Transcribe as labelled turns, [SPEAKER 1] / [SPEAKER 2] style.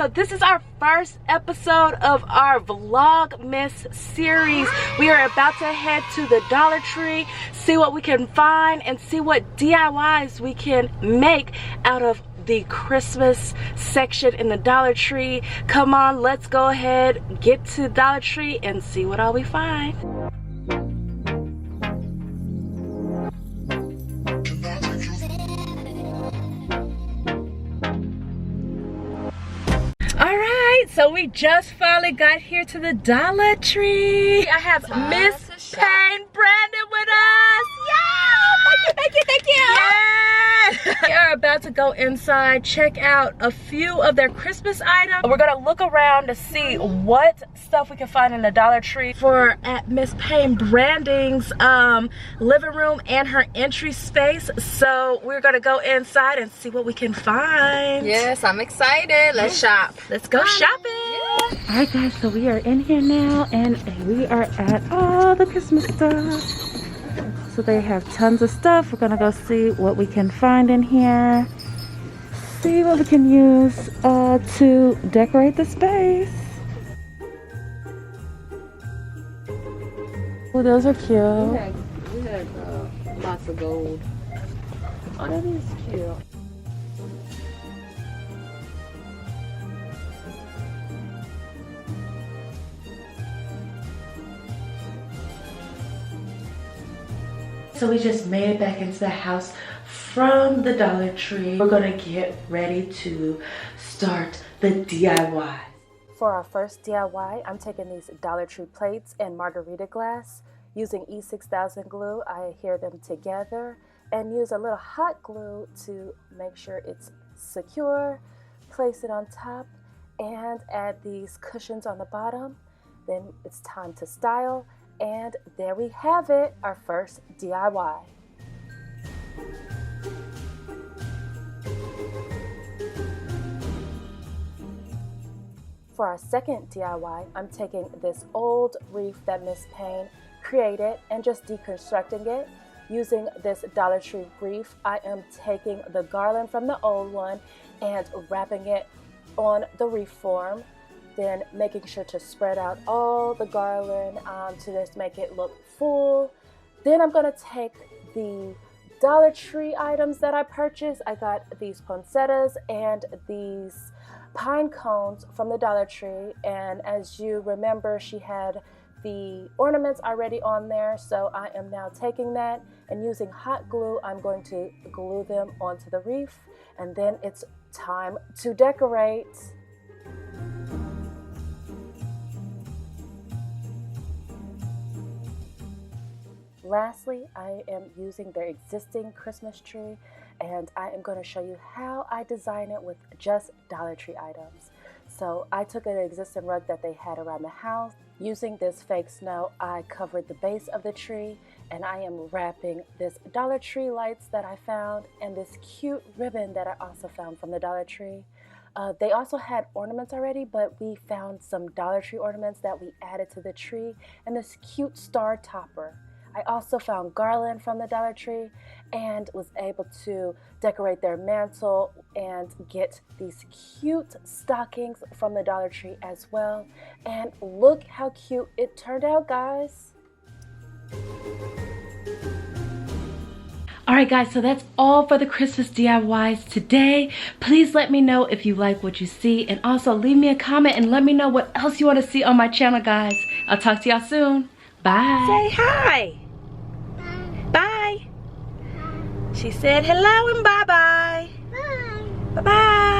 [SPEAKER 1] so this is our first episode of our Vlogmas series. We are about to head to the Dollar Tree, see what we can find, and see what DIYs we can make out of the Christmas section in the Dollar Tree. Come on, let's go ahead, get to the Dollar Tree, and see what all we find. So we just finally got here to the Dollar Tree. I have Miss Payne Brandon with us. Yeah! Thank you. Yeah! We are about to go inside, check out a few of their Christmas items. We're gonna look around to see what stuff we can find in the Dollar Tree for at Miss Payne Branding's living room and her entry space. So we're gonna go inside and see what we can find.
[SPEAKER 2] Yes, I'm excited. Let's shop.
[SPEAKER 1] Let's go shopping. Yeah. All right, guys, so we are in here now and we are at all the Christmas stuff. So they have tons of stuff. We're gonna go see what we can find in here. See what we can use to decorate the space. Oh, those are cute.
[SPEAKER 2] We had lots of gold. Oh, that is cute.
[SPEAKER 1] So we just made it back into the house from the Dollar Tree. We're gonna get ready to start the DIY. For our first DIY, I'm taking these Dollar Tree plates and margarita glass. Using E6000 glue, I adhere them together and use a little hot glue to make sure it's secure. Place it on top and add these cushions on the bottom. Then it's time to style. And there we have it, our first DIY. For our second DIY, I'm taking this old wreath that Miss Payne created and just deconstructing it. Using this Dollar Tree wreath, I am taking the garland from the old one and wrapping it on the wreath form. Then making sure to spread out all the garland to just make it look full. Then I'm gonna take the Dollar Tree items that I purchased. I got these poinsettias and these pine cones from the Dollar Tree. And as you remember, she had the ornaments already on there. So I am now taking that and using hot glue, I'm going to glue them onto the wreath. And then it's time to decorate. Lastly, I am using their existing Christmas tree and I am going to show you how I design it with just Dollar Tree items. So I took an existing rug that they had around the house. Using this fake snow, I covered the base of the tree and I am wrapping this Dollar Tree lights that I found and this cute ribbon that I also found from the Dollar Tree. They also had ornaments already, but we found some Dollar Tree ornaments that we added to the tree and this cute star topper. I also found garland from the Dollar Tree and was able to decorate their mantle and get these cute stockings from the Dollar Tree as well. And look how cute it turned out, guys. Alright guys, so that's all for the Christmas DIYs today. Please let me know if you like what you see and also leave me a comment and let me know what else you want to see on my channel, guys. I'll talk to y'all soon. Bye. Say hi. Bye. She said hello and bye-bye. Bye. Bye-bye.